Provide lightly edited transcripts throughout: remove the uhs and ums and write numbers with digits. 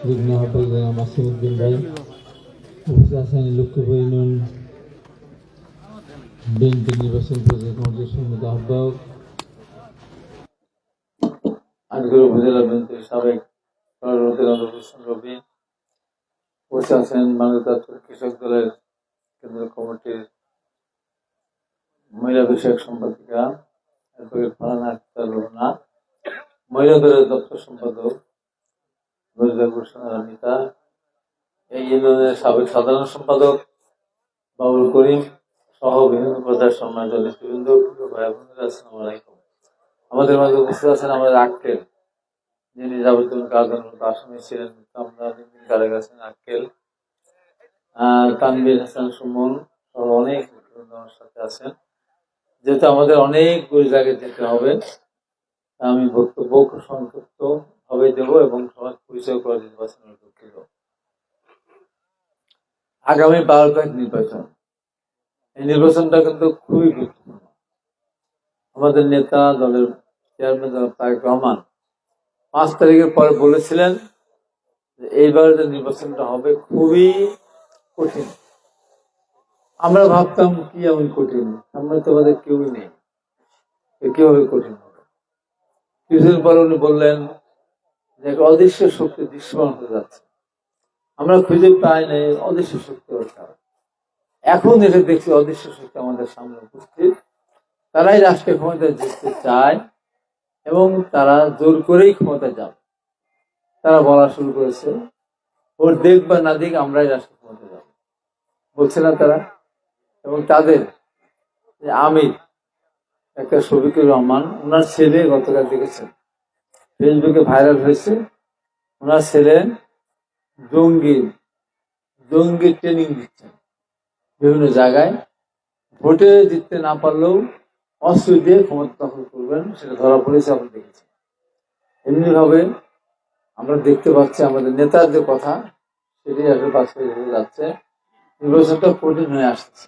যুগ্ম আহ্বায়ক মাসুমউদ্দিন ভাই, উপস্থিত আছেন লক্ষ্মীপুর ইউনিয়ন বিএনপি নির্বাচন প্রচার কমিটির সম্মানিত আহ্বায়ক, আজকের উপজেলা বিএনপির সাবেক রবি, উপস্থিত আছেন বাংলাদেশ কৃষক দলের কেন্দ্রীয় কমিটির মহিলা বিষয়ক সম্পাদিকা ফারহানা আক্তার রুনা, মহিলা দলের দপ্তর সম্পাদক মিতা, এই ইউনিয়নের সাবেক সাধারণ সম্পাদক বাবুল করিম সহ বিভিন্ন পর্যায়ের সম্মানিত নেতৃবৃন্দ, ভাই বোনেরা, আসসালামু আলাইকুম। আমাদের মাঝে উপস্থিত আছেন আমাদের আক্কেল, যিনি যাবতীয় কাজের মতো আসামি ছিলেন, আমরা কারে গেছেন আক্কেল, তানভীর হাসান সুমন সহ অনেক আমার সাথে আছেন। যেহেতু আমাদের অনেকগুলি জায়গায় যেতে হবে, আমি বক্তব্য সংক্ষিপ্ত ভাবে দেব এবং সমাজ পরিচয় করে নির্বাচনের দুঃখিত। আগামী 12 তারিখ নির্বাচন, এই নির্বাচনটা কিন্তু খুবই গুরুত্বপূর্ণ। আমাদের নেতা দলের চেয়ারম্যান তারেক রহমান 5 তারিখের পরে বলেছিলেন যে এইবার যে নির্বাচনটা হবে খুবই কঠিন। আমরা ভাবতাম কি এমন কঠিন, আমরা তো আমাদের কেউই নেই, কিভাবে কঠিন হবে। কিছুদিন পরে উনি বললেন যে অদৃশ্য শক্তি দৃশ্যমান হতে যাচ্ছে, আমরা খুঁজে পাই নাই অদৃশ্য শক্তি দরকার। এখন এসে দেখছি অদৃশ্য শক্তি আমাদের সামনে উপস্থিত, তারাই রাষ্ট্রীয় ক্ষমতায় যেতে চায় এবং তারা জোর করেই ক্ষমতায় যাবে। তারা বলা শুরু করেছে ওর দেখ বা না দিক আমরাই রাষ্ট্রীয় ক্ষমতায় যাব, বলছে না তারা। এবং তাদের আমির একটা শফিকুর রহমান, ওনার ছেলে গতকাল দেখেছেন ফেসবুকে ভাইরাল হয়েছে, ওনার ছেলে জঙ্গি ট্রেনিং দিচ্ছেন বিভিন্ন জায়গায়, ভোটে জিততে না পারলেও অস্ত্র দিয়ে ক্ষমতা দখল করবেন, সেটা ধরা পড়েছে। আমরা দেখেছি এমনি ভাবে আমরা দেখতে পাচ্ছি আমাদের নেতার যে কথা সেটি আসলে বাস্তবে হয়ে যাচ্ছে। নির্বাচনটা কঠিন হয়ে আসছে।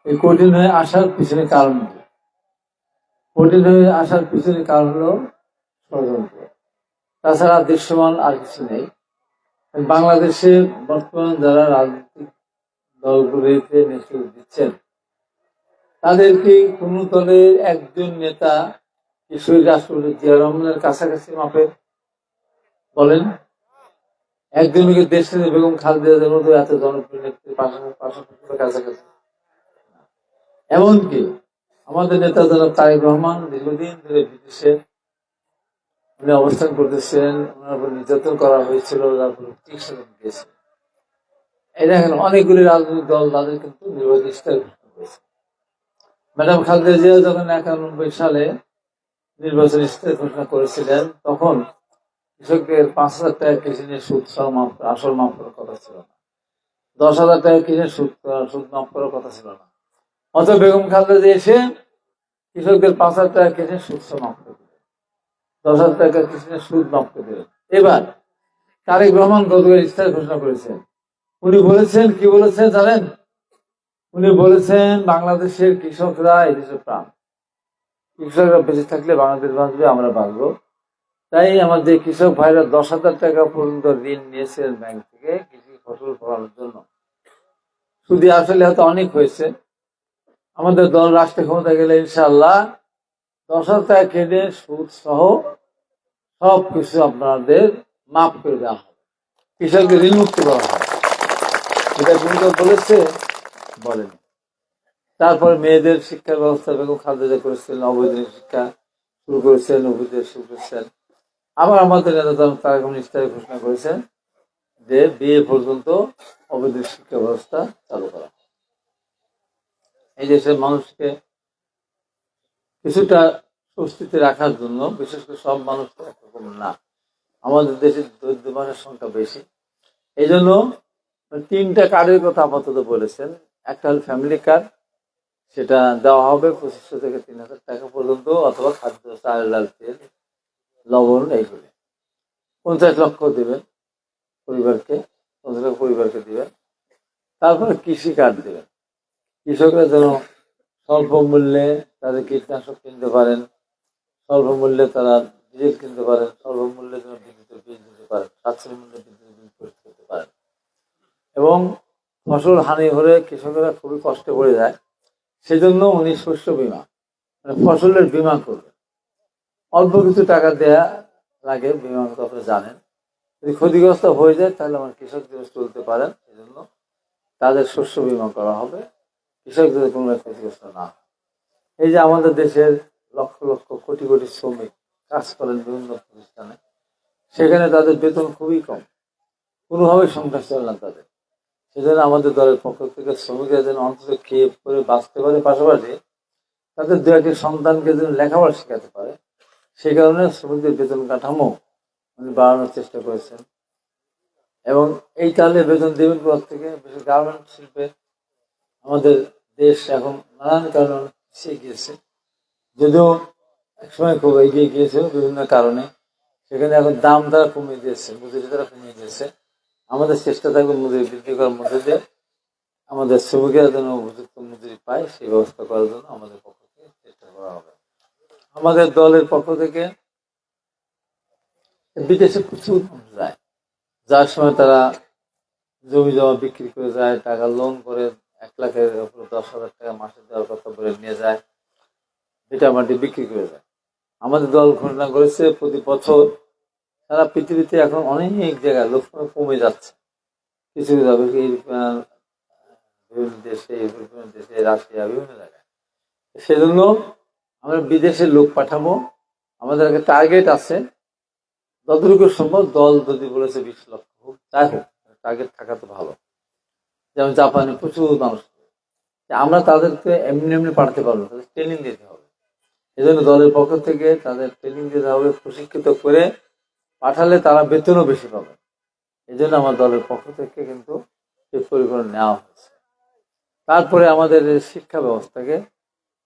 এই কঠিন হয়ে আসার পিছনে কারণ কি? কঠিন হয়ে আসার পিছনে কারণ হলো ষড়যন্ত্র, তাছাড়া দৃশ্যমান আর কিছু নেই। বাংলাদেশে বর্তমান যারা রাজনৈতিক দলগুলিতে নেতৃত্ব দিচ্ছেন, তাদেরকে কোন দলের একজন নেতা ঈশ্বরী রাষ্ট্রপতি জিয়া রহমানের কাছাকাছি মাপে বলেন, একজনকে দেশ নেতা বেগম খালেদা মতো এত জনপ্রিয় নেত্রীর পাশাপাশি কাছাকাছি। এমনকি আমাদের নেতা জনাব তারেক রহমান দীর্ঘদিন ধরে বিদেশে উনি অবস্থান করতেছেন, ওনার উপর নির্যাতন করা হয়েছিল, চিকিৎসা দিয়েছে। এই দেখেন অনেকগুলি রাজনৈতিক দল তাদের কিন্তু নির্বাচন ইস্তাহার ঘোষণা করেছে। ম্যাডাম খালেদা জিয়া যখন 91 সালে নির্বাচন ইস্তাহার ঘোষণা করেছিলেন, তখন কৃষকদের 5,000 টাকা কেজি নিয়ে সুদ আসল মাফ করার কথা ছিল না, 10,000 টাকা কিনে সুদ মাফ করার কথা ছিল না। অত বেগম খালেদা জিয়া এসে কৃষকদের 5,000 টাকা কিনে সুদ মাফ করে দিলেন, 10,000 টাকা কিনে সুদ মাফ করে দিলেন। এবার তারেক রহমান গতকাল ইস্তাহার ঘোষণা করেছেন, উনি বলেছেন কি বলেছেন জানেন? উনি বলেছেন বাংলাদেশের কৃষকরা এই দেশের প্রাণ, কৃষকরা বেঁচে থাকলে বাংলাদেশ বাঁচবে, আমরা বাঁচবো। তাই আমাদের কৃষক ভাইরা 10,000 টাকা পর্যন্ত ঋণ নিয়েছেন ব্যাংক থেকে কৃষি ফসল ফলানোর জন্য। শুধু আসলে হয়তো অনেক হয়েছে, আমাদের দল রাষ্ট্রীয় ক্ষমতা গেলে ইনশাআল্লাহ 10,000 টাকা কেটে সুদ সহ সব কিছু আপনাদের মাফ করে দেওয়া হবে, কৃষকদের ঋণ মুক্ত করা হবে। এটা কিন্তু বলেছে, বলেন। তারপরে মেয়েদের শিক্ষার ব্যবস্থা বেগম খালেদা করেছিলেন, অবৈতনিক শিক্ষা শুরু করেছেন, অভিযোগ শুরু করেছেন। আবার আমাদের নেতা তারেক রহমান ইস্তাহারে ঘোষণা করেছেন যে বিয়ে পর্যন্ত অবৈতনিক শিক্ষা ব্যবস্থা চালু করা। এই দেশের মানুষকে কিছুটা স্বস্তিতে রাখার জন্য, বিশেষ করে সব মানুষ একরকম না, আমাদের দেশে দরিদ্র মানুষের সংখ্যা বেশি, এই জন্য 3টা কার্ডের কথা আপাতত বলেছেন। একটা হল ফ্যামিলি কার্ড, সেটা দেওয়া হবে 2,500 থেকে 3,000 টাকা পর্যন্ত, অথবা খাদ্য, চাল, ডাল, তেল, লবণ, এইগুলি 50 লক্ষ দেবেন পরিবারকে, 50 লক্ষ পরিবারকে দিবেন। তারপরে কৃষি কার্ড দেবেন, কৃষকরা যেন স্বল্প মূল্যে তাদের কীটনাশক কিনতে পারেন, স্বল্প মূল্যে তারা ডিজেল কিনতে পারেন, স্বল্প মূল্যে যেন বিদ্যুতের বিল দিতে করতে পারেন, সাশ্রয়ী মূল্যে বিদ্যুৎ বিল পরিশোধ করতে পারেন। এবং ফসল হানি হলে কৃষকেরা খুবই কষ্টে পড়ে যায়, সেজন্য উনি শস্য বীমা মানে ফসলের বীমা করবে। অল্প কিছু টাকা দেয়া লাগে, বীমা কথা আপনারা জানেন। যদি ক্ষতিগ্রস্ত হয়ে যায় তাহলে আমার কৃষকদের চলতে পারেন, সেজন্য তাদের শস্য বীমা করা হবে, কৃষকদের কোনো ক্ষতিগ্রস্ত না হয়। এই যে আমাদের দেশের লক্ষ লক্ষ কোটি কোটি শ্রমিক কাজ করেন বিভিন্ন প্রতিষ্ঠানে, সেখানে তাদের বেতন খুবই কম, কোনোভাবেই সংসার চলে না তাদের। সেজন্য আমাদের দলের পক্ষ থেকে শ্রমিকরা যেন অন্তত খেয়ে পরে বাঁচতে পারে, পাশাপাশি তাদের দু একটি সন্তানকে যেন লেখাপড়া শেখাতে পারে, সেই কারণে শ্রমিকদের বেতন কাঠামো উনি বাড়ানোর চেষ্টা করেছেন। এবং এই তাহলে বেতন দেবেন পর থেকে। বিশেষ গার্মেন্ট শিল্পে আমাদের দেশ এখন নানান কারণে পিছিয়ে গিয়েছে, যদিও একসময় খুব এগিয়ে গিয়েছে বিভিন্ন কারণে। সেখানে এখন দাম তারা কমিয়ে দিয়েছে, মজুরি তারা কমিয়ে দিয়েছে। আমাদের চেষ্টা থাকবে মজুরি বৃদ্ধি করার মধ্যে দিয়ে আমাদের শ্রমিকেরা যেন উপযুক্ত মজুরি পায়, সেই ব্যবস্থা করার জন্য আমাদের পক্ষ থেকে চেষ্টা করা হবে। আমাদের দলের পক্ষ থেকে বিদেশে প্রচুর মানুষ যায়, যার সময় তারা জমি জমা বিক্রি করে যায়, টাকা লোন করে 1 লাখের উপরে 10,000 টাকা মাসে দেওয়ার কথা বলে নিয়ে যায়, ভিটা মাটি বিক্রি করে যায়। আমাদের দল ঘোষণা করেছে প্রতি বছর সারা পৃথিবীতে এখন অনেক জায়গায় লোক কমে যাচ্ছে, কিছু বিভিন্ন দেশে, ইউরোপিয়ান দেশে, রাশিয়া, বিভিন্ন জায়গায়। সেজন্য আমরা বিদেশে লোক পাঠাবো। আমাদের একটা টার্গেট আছে, যতটুকু সম্ভব। দল যদি বলেছে 20 লক্ষ হোক, তাই হোক, টার্গেট থাকা তো ভালো। যেমন জাপানে প্রচুর মানুষ, আমরা তাদেরকে এমনি এমনি পাঠাতে পারবো, তাদের ট্রেনিং দিতে হবে। এই জন্য দলের পক্ষ থেকে তাদের ট্রেনিং দিতে হবে, প্রশিক্ষিত করে পাঠালে তারা বেতনও বেশি পাবে। এই জন্য আমার দলের পক্ষ থেকে কিন্তু এই পরিকল্পনা নেওয়া হয়েছে। তারপরে আমাদের শিক্ষা ব্যবস্থাকে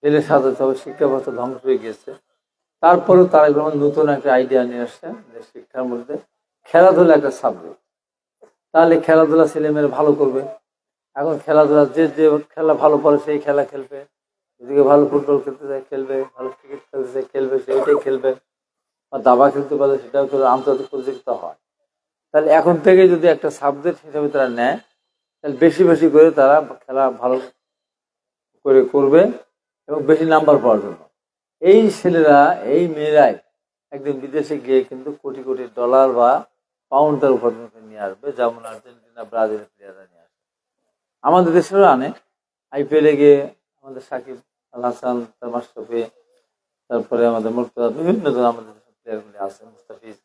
ঢেলে সাজাতে হবে। শিক্ষা ব্যবস্থা ধ্বংস হয়ে গিয়েছে, তারপরেও তারা নতুন একটা আইডিয়া নিয়ে আসছে যে শিক্ষার মধ্যে খেলাধুলা একটা সাবজেক্ট। তাহলে খেলাধুলা ছেলেমেয়েরা ভালো করবে। এখন খেলাধুলা যে যে খেলা ভালো পারে সেই খেলা খেলবে, যদি ভালো ফুটবল খেলতে চায় খেলবে, ভালো ক্রিকেট খেলতে চায় খেলবে, সেইটাই খেলবে। বা দাবা খেলতে পারে, সেটাও করে আন্তর্জাতিক প্রতিযোগিতা হয়। তাহলে এখন থেকে যদি একটা সাবজেক্ট হিসেবে তারা নেয়, তাহলে বেশি বেশি করে তারা খেলা ভালো করে করবে এবং বেশি নাম্বার পাওয়ার জন্য। এই ছেলেরা, এই মেয়েরাই একদিন বিদেশে গিয়ে কিন্তু কোটি কোটি ডলার বা পাউন্ড তার উপার্জন করে নিয়ে আসবে, যেমন আর্জেন্টিনা, ব্রাজিলের প্লেয়াররা নিয়ে আসবে। আমাদের দেশেরও আনে। IPL-এ গিয়ে আমাদের সাকিব আল হাসান, তার মাশরাফি, তারপরে আমাদের মুর্তজা, বিভিন্ন জন আমাদের দেশের প্লেয়ারগুলি আছে, মুস্তাফিজ,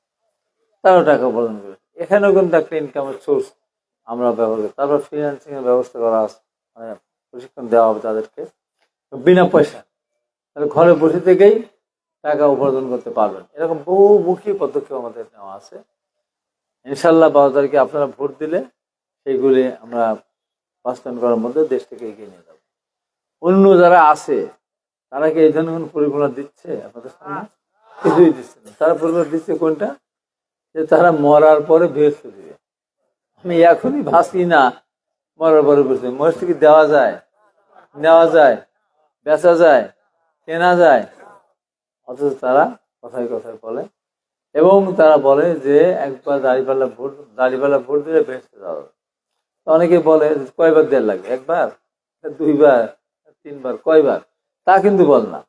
তারাও টাকা উপার্জন করে। এখানেও কিন্তু একটা ইনকামের সোর্স আমরা ব্যবহার করি। তারপর ফ্রিল্যান্সিং এর ব্যবস্থা করা আছে, মানে প্রশিক্ষণ দেওয়া হবে তাদেরকে বিনা পয়সা। তাহলে ঘরে বসে থেকেই টাকা উপার্জন করতে পারবেন। এরকম বহুমুখী পদক্ষেপ আমাদের নেওয়া আছে। ইনশাল্লাহ 12 তারিখে আপনারা ভোট দিলে সেইগুলি আমরা বাস্তবায়ন করার মধ্যে দেশটাকে এগিয়ে নিয়ে যাব। অন্য যারা আছে তারা কি এই ধরনের কোন পরিকল্পনা দিচ্ছে আপনাদের সামনে? কিছুই দিচ্ছে না। তারা পরিকল্পনা দিচ্ছে কোনটা? যে তারা মরার পরে বেহেশত দিবে। আমি এখনই ভাসি না মরার পরে বেহেশত। মহেশ কি দেওয়া যায়, নেওয়া যায়, বেচা যায়, কেনা যায়? অথচ তারা কথায় কথায় বলে, এবং তারা বলে যে একবার দাড়িপাল্লা ভোট দিলে বেহেশতে যাওয়া যাবে। অনেকে বলে কয়বার দেওয়ার লাগে, একবার, 2বার, 3বার, কয়বার, তা কিন্তু বল না।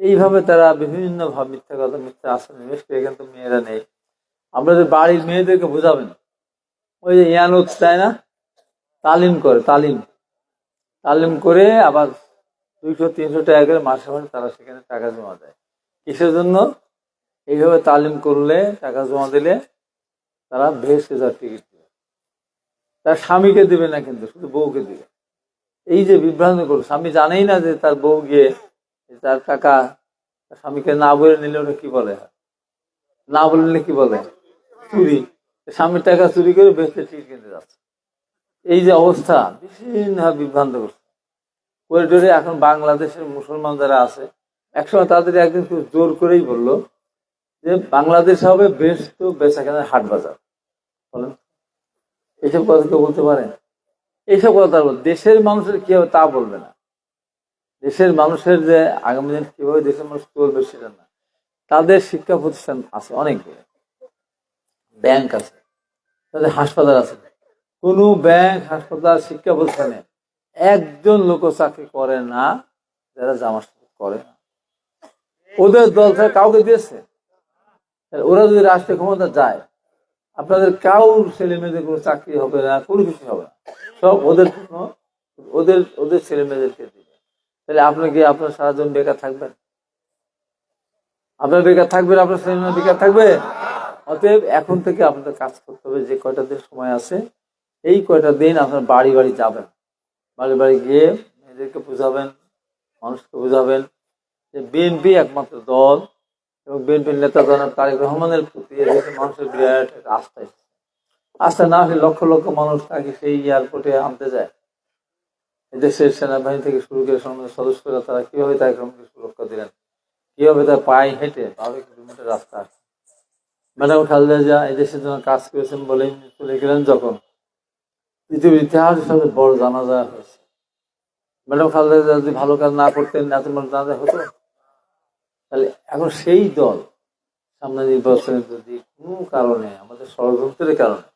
এইভাবে তারা বিভিন্ন ভাব মিথ্যা কথা, মিথ্যা আশ্রয় নিবেশ করে। এখানে তো মেয়েরা নেই, আপনাদের বাড়ির মেয়েদেরকে বোঝাবেন। ওই যে ইয়ানুত তাই না, তালিম করে, তালিম করে আবার 200-300 টাকা করে মাসে মাসে তারা সেখানে টাকা জমা দেয়। কিসের জন্য? এইভাবে তালিম করলে, টাকা জমা দিলে তারা ভেসে যাওয়ার টিকিট দেবে। তার স্বামীকে দিবে না, কিন্তু শুধু বউকে দিবে। এই যে বিভ্রান্ত করবে, স্বামী জানেই না যে তার বউ গিয়ে তার টাকা তার স্বামীকে না বলে নিলে ওটা কি বলে, না বললে কি বলে, চুরি। স্বামীর টাকা চুরি করে ভেসে টিকিট কিনতে যাচ্ছে। এই যে অবস্থা, বিভিন্নভাবে বিভ্রান্ত করছে করিডোরে। এখন বাংলাদেশের মুসলমান যারা আছে, একসময় তাদের একদিন খুব জোর করেই বললো যে বাংলাদেশ হবে বেস্ট বেচা কেনার হাট বাজার। বলেন, এইসব কথা কেউ বলতে পারে? এইসব কথা বল, দেশের মানুষের কি হবে তা বলবে না। দেশের মানুষের যে আগামী দিন কিভাবে দেশের মানুষ চলবে সেটা না। তাদের শিক্ষা প্রতিষ্ঠান আছে অনেকগুলো, ব্যাংক আছে, তাদের হাসপাতাল আছে। কোনো ব্যাংক, হাসপাতাল, শিক্ষা প্রতিষ্ঠানে একজন লোক চাকরি করে না যারা জামাত করে না। ওদের দল থেকে কাউকে দিয়েছে? ওরা যদি রাষ্ট্রীয় ক্ষমতা যায়, আপনাদের কাউর ছেলে মেয়েদের কোনো চাকরি হবে না, কোনো কিছু হবে না, সব ওদের জন্য, ওদের ওদের ছেলে মেয়েদেরকে দিবে। তাহলে আপনি কি আপনার সারাজন বেকার থাকবেন? আপনার বেকার থাকবেন, আপনার ছেলে মেয়ে বেকার থাকবে? অতএব এখন থেকে আপনাদের কাজ করতে হবে। যে কয়টা দিন সময় আছে, এই কয়টা দিন আপনার বাড়ি বাড়ি যাবেন, বাড়ি বাড়ি গিয়ে মেয়েদেরকে বুঝাবেন, মানুষকে বুঝাবেন যে বিএনপি একমাত্র দল এবং বিএনপির নেতা জনাব তারেক রহমানের প্রতি এদেশের মানুষের বিরাট একটা আস্থা এসেছে। আস্থা না হলে লক্ষ লক্ষ মানুষ তাকে সেই এয়ারপোর্টে আনতে যায়। দেশের সেনাবাহিনী থেকে শুরু করে সমাজের সদস্যরা তারা কিভাবে তারেক রহমানকে সুরক্ষা দিলেন, কিভাবে তার পায়ে হেঁটে 12 কিলোমিটার রাস্তা আসে। ম্যাডাম খালেদা জিয়া এই দেশের জন্য কাজ করেছেন বলেই চলে গেলেন যখন, পৃথিবীর ইতিহাস সবচেয়ে বড় জানাজা হয়েছে। ম্যাডাম খালেদা জিয়া যদি ভালো কাজ না করতেন, এত বড় জানাজা হতো? তাহলে এখন সেই দল সামনে নির্বাচনে যদি কোনো কারণে, আমাদের ষড়যন্ত্রের কারণে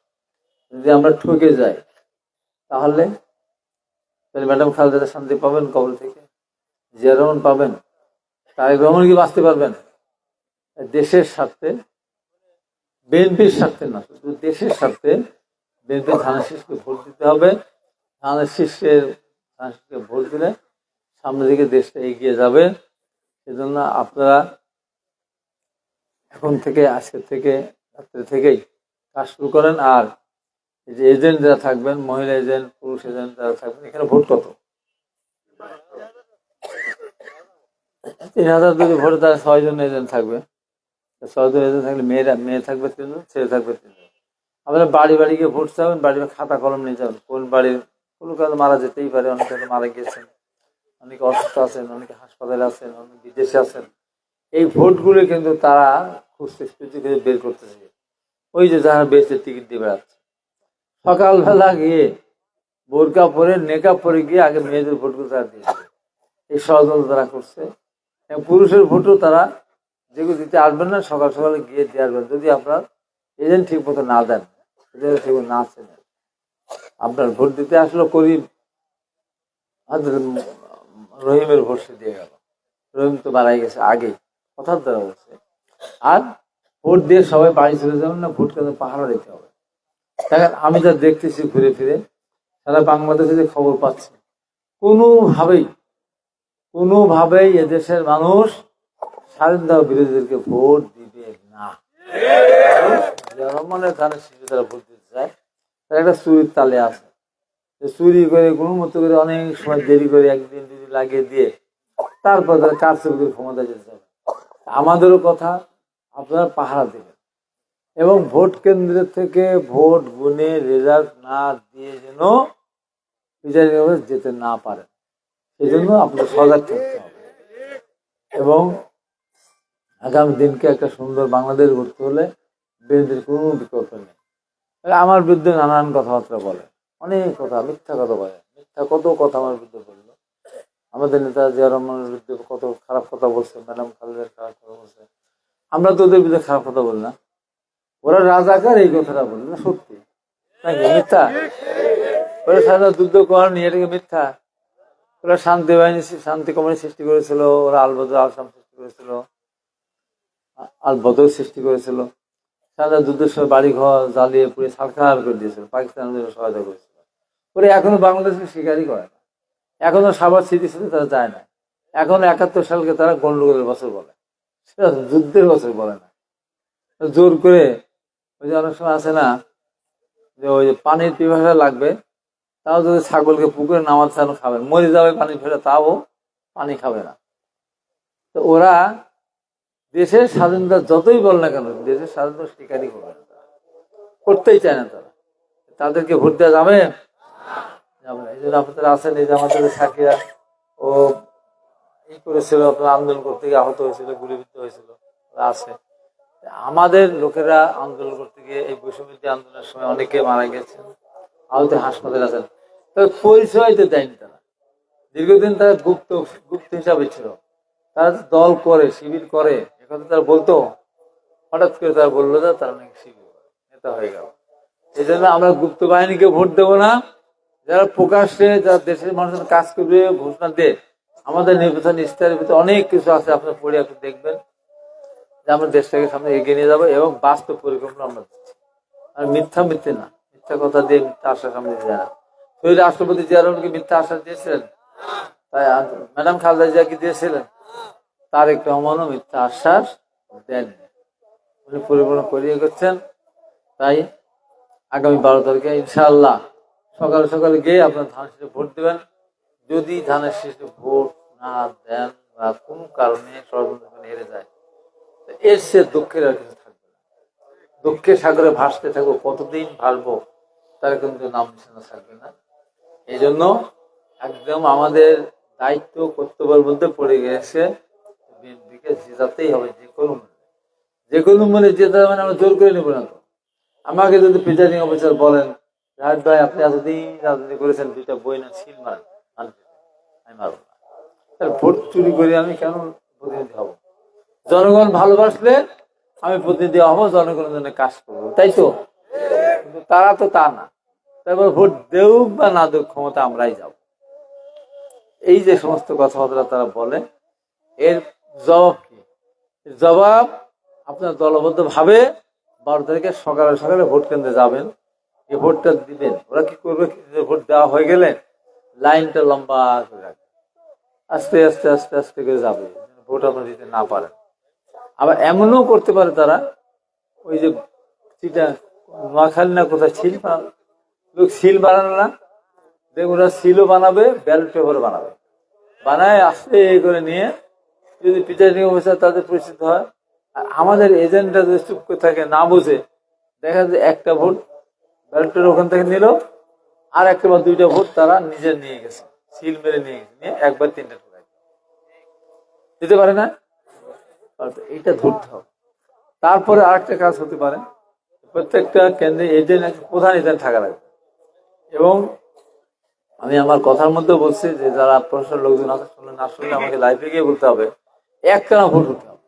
যদি আমরা ঠকে যাই, তাহলে ম্যাডাম খালেদা শান্তি পাবেন কবল থেকে? জিয়া রহমান পাবেন? তারেক রহমান কি বাঁচতে পারবেন? দেশের স্বার্থে, বিএনপির স্বার্থে না, শুধু দেশের স্বার্থে বিএনপি ধানের শীষকে ভোট দিতে হবে। ধানের শীষকে ভোট দিলে সামনের দিকে দেশটা এগিয়ে যাবে। সেজন্য আপনারা এখন থেকে, আজকে থেকে, রাত্রে থেকেই কাজ শুরু করেন। আর এই যে এজেন্ট যারা থাকবেন, মহিলা এজেন্ট, পুরুষ এজেন্ট যারা থাকবেন, এখানে ভোট কত? 3000 যদি ভোটে, তারা 6 জন এজেন্ট থাকবে। 6 জন এজেন্ট থাকলে মেয়ে থাকবে 3 জন, ছেলে থাকবে 3 জন। আপনারা বাড়ি বাড়ি গিয়ে ভোট চাবেন, বাড়ি খাতা কলম নিয়ে যাবেন। কোন বাড়ির কোনো কারণে মারা যেতেই পারে, অনেকে মারা গিয়েছেন, অনেকে অসুস্থ আছেন, অনেকে হাসপাতালে আছেন, অনেকে বিদেশে আছেন। এই ভোটগুলো কিন্তু তারা খুঁজতে বের করতেছে। ওই যে যারা বেশি টিকিট দিয়ে বেড়াচ্ছে, সকালবেলা গিয়ে বোরকা পরে, নেকাব পরে গিয়ে আগে মেয়েদের ভোটগুলো তারা দিয়েছে। এই ষড়যন্ত্র তারা করছে। পুরুষের ভোটও তারা যেগুলো দিতে আসবেন না, সকাল সকালে গিয়ে দিয়ে আসবেন। যদি আপনার এজেন্ট ঠিক মতো না দেন, ঠিক মতো না চেনেন, আপনার ভোট দিতে আসলো করিম, রহিমের ভোট সে দিয়ে গেল। রহিম তো মারাই গেছে আগেই, কথার দ্বারা বলছে। আর ভোট দিয়ে সবাই বাড়ি চলে যাবেন না, ভোট কেন্দ্র পাহারা দিতে হবে। দেখেন, আমি যা দেখতেছি ঘুরে ফিরে সারা বাংলাদেশে যে খবর পাচ্ছি, কোনোভাবেই এদেশের মানুষ স্বাধীনতা বিরোধীদেরকে ভোট দিবে না। রহমানের ধানের শীষে তারা ভোট দিতে চায়, তারা একটা চুরির তালে আছে। চুরি করে, কোনো মতো করে, অনেক সময় দেরি করে, একদিন দুদিন লাগিয়ে দিয়ে তারপর তারা কারচুপির ক্ষমতা যেতে চাবে। আমাদেরও কথা, আপনারা পাহারা দেবেন এবং ভোট কেন্দ্রের থেকে ভোট গুনে রেজাল্ট না দিয়ে যেন প্রিজাইডিং অফিসার যেতে না পারেন, সেই জন্য আপনাদের সজাগ থাকতে হবে। এবং আগামী দিনকে একটা সুন্দর বাংলাদেশ গড়তে হলে বিএনপির কোনো বিকল্প নেই। আমার বিরুদ্ধে নানান কথাবার্তা বলে, অনেক কথা, মিথ্যা কথা বলে, কত কথা আমার বিরুদ্ধে বললো। আমাদের নেতা জিয়া রহমানের বিরুদ্ধে কত খারাপ কথা বলছে, ম্যাডাম খালেদার খারাপ কথা বলছে। আমরা তো ওদের বিরুদ্ধে খারাপ কথা বলি না, ওরা রাজাকার এই কথাটা বলে না, সত্যি নাকি মিথ্যা? ওরা সারা যুদ্ধ করেনি, এটাকে মিথ্যা? ওরা শান্তি বাহিনী, শান্তি কমিটি সৃষ্টি করেছিল, ওরা আলবদর আসাম সৃষ্টি করেছিল, আলবদর সৃষ্টি করেছিল, সারা যুদ্ধের সময় বাড়ি ঘর জ্বালিয়ে পুড়ে ছারখার করে দিয়েছিল, পাকিস্তানের জন্য সহায়তা করেছিল। ওরা এখনো বাংলাদেশকে স্বীকারই করে না, এখনো সাবার স্মৃতির সাথে তারা যায় না। এখনো 71 সালকে তারা গন্ডগোলের বছর বলে, সেটা যুদ্ধের বছর বলে না। জোর করে, ওই যে অনেক সময় আছে না যে ওই যে পানির পিপাসা লাগবে, তাও যদি ছাগলকে পুকুরে নামাতে চান খাবে, মরে যাবে পানি ফেলে, তাও পানি খাবে না। তো ওরা দেশের স্বাধীনতা যতই বল না কেন, দেশের স্বাধীনতা স্বীকারই করবে না, করতেই চায় না তারা। তাদেরকে ভোট দেওয়া যাবে? এই জন্য আপনারা আছেন, এই যে আমাদের সাকিরা, ও ই করেছিল, আপনার আন্দোলন করতে গিয়ে আহত হয়েছিল, গুলিবিদ্ধ হয়েছিল, আছে। আমাদের লোকেরা আন্দোলন করতে গিয়ে, এই বৈষম্য আন্দোলনের সময় অনেকে মারা গেছেন, আহত হাসপাতালে আছেন। তবে পরিচয় তো দেয়নি তারা, দীর্ঘদিন তারা গুপ্ত হিসাবে ছিল। তারা দল করে, শিবির করে, এখন তারা বলতো, হঠাৎ করে তারা বললো যে তারা নাকি শিবির করে, নেতা হয়ে গেল। এই জন্য আমরা গুপ্ত বাহিনীকে ভোট দেবো না। যারা প্রকাশ্যে যারা দেশের মানুষের কাজ করবে ঘোষণা দেয়, আমাদের নির্বাচন ইস্তাহারের ভিতরে অনেক কিছু আছে, আপনার পড়ে একটু দেখবেন যে আমরা দেশটাকে সামনে এগিয়ে নিয়ে যাবো এবং বাস্তব পরিকল্পনা আমরা দিচ্ছি। আর মিথ্যে না, মিথ্যা কথা দিয়ে মিথ্যা আশ্বাস আমরা দিতে যায় না। শহীদ রাষ্ট্রপতি জিয়া রহমানকে মিথ্যা আশ্বাস দিয়েছিলেন, তাই ম্যাডাম খালেদা জিয়া কি দিয়েছিলেন? তারেক রহমানও মিথ্যা আশ্বাস দেননি, উনি পরিকল্পনা করিয়ে করছেন। তাই আগামী 12 তারিখে ইনশাআল্লাহ সকালে সকালে গিয়ে আপনার ধানের শীষে ভোট দেবেন। যদি ধানের শীষে ভোট না দেন বা কোনো কারণে ষড়যন্ত্র হেরে যায়, এর সে দুঃখের আর কিছু থাকবে না। দুঃখের সাগরে ভাসতে থাকবো, কতদিন ভাসবো তার কিন্তু নাম নিশানা থাকবে না। এই জন্য একদম আমাদের দায়িত্ব কর্তব্যের মধ্যে পড়ে গেছে, বিএনপিকে জেতাতেই হবে, যে কোনো মনে জেতা মানে আমরা জোর করে নেব না। তো আমাকে যদি প্রিজাইডিং অফিসার বলেন, রাহাত ভাই আপনি এতদিন রাজনীতি করেছেন, 2টা বই না সিল মারেন, আমি মারব না। তাহলে ভোট চুরি করে আমি কেন প্রতিনিধি হব? জনগণ ভালোবাসলে আমি প্রতিনিধি হবো, জনগণের জন্য কাজ করবো, তাই তো? কিন্তু তারা তো তা না। তারপর ভোট দেউক বা না দেউক ক্ষমতা আমরাই যাব। এই যে সমস্ত কথাবার্তা তারা বলে, এর জবাব কি? জবাব আপনার দলবদ্ধ ভাবে 12 তারিখে সকালে সকালে ভোট কেন্দ্রে যাবেন, এই ভোটটা দিবেন। ওরা কি করবে, ভোট দেওয়া হয়ে গেলে লাইনটা লম্বা করে রাখবে, আস্তে আস্তে আস্তে আস্তে করে যাবে, ভোট আপনার দিতে না পারেন। আবার এমনও করতে পারে তারা, ওই যে চিটা নোয়াখালী না কোথায় সিল লোক সিল বানানো না, দেখুন ওরা সিলও বানাবে, ব্যালট পেপার বানাবে, বানায় আস্তে করে নিয়ে যদি প্রিজাইডিং অফিসার তাদের পরিচিত হয়, আর আমাদের এজেন্টরা যদি চুপ করে থাকে না বুঝে, দেখা যায় একটা ভোট ব্যালটের ওখান থেকে নিল, আর একটা বা 2টা ভোট তারা নিজে নিয়ে গেছে, সিল মেরে নিয়ে গেছে, নিয়ে একবার 3টা ঠোকায় দিতে পারে না। এইটা ধরতে হবে। তারপরে আরেকটা কাজ হতে পারে, প্রত্যেকটা কেন্দ্রে এজেন্ট একটা প্রধান এজেন্ট থাকা লাগবে। এবং আমি আমার কথার মধ্যে বলছি যে যারা প্রশাসনের লোকজন আছে, শুনলে না শুনলে আমাকে লাইভে গিয়ে বলতে হবে, একটানা ভোট হতে হবে।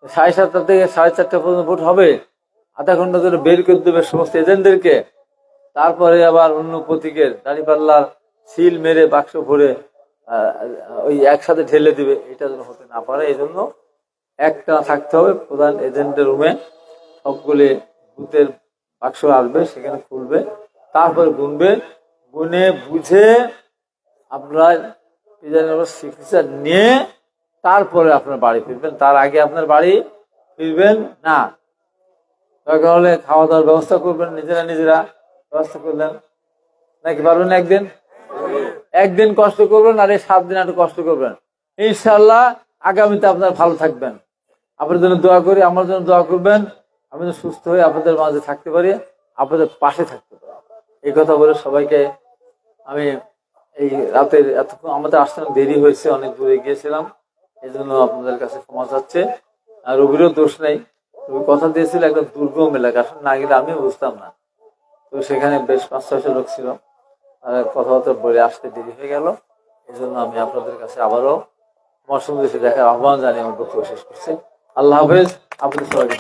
7:30 থেকে 4:30 পর্যন্ত ভোট হবে, আধা ঘন্টা ধরে বের করে দেবে সমস্ত এজেন্টদেরকে। তারপরে আবার অন্য প্রতীকের দাঁড়িপাল্লার সিল মেরে বাক্স ভরে ওই একসাথে ঢেলে দিবে, এটা যেন হতে না পারে। এই জন্য একটা থাকতে হবে প্রধান এজেন্টের রুমে, সবগুলি বুথের বাক্স আসবে, সেখানে খুলবে, তারপরে গুনবে, গুনে বুঝে আপনার সিগনেচার নিয়ে তারপরে আপনার বাড়ি ফিরবেন। তার আগে আপনার বাড়ি ফিরবেন না। দরকার হলে খাওয়া দাওয়ার ব্যবস্থা করবেন, নিজেরা ব্যবস্থা করলেন, নাকি পারবেন? একদিন কষ্ট করবেন, আর এই 7 দিন একটু কষ্ট করবেন, ইনশাল্লাহ আগামীতে আপনার ভালো থাকবেন। আপনার জন্য দোয়া করি, আমার জন্য দোয়া করবেন, আমি যেন সুস্থ হয়ে আপনাদের মাঝে থাকতে পারি, আপনাদের পাশে থাকতে পারি। এই কথা বলে সবাইকে আমি এই রাতের এতক্ষণ আমাদের আসতে দেরি হয়েছে, অনেক দূরে গিয়েছিলাম, এই জন্য আপনাদের কাছে ক্ষমা চাচ্ছে। আর রবিরও দোষ নেই, রবি কথা দিয়েছিল একটা দুর্গম এলাকা, আসলে না গেলে আমিও বুঝতাম না। তো সেখানে বেশ 5-600 লোক ছিল, কথাবার্তা বলে আসতে দেরি হয়ে গেল। এই জন্য আমি আপনাদের কাছে আবারও আমার সঙ্গে দেখার আহ্বান জানিয়ে আমার বক্তব্য শেষ করছি। আল্লাহ হাফেজ, আপনাদের সবাইকে।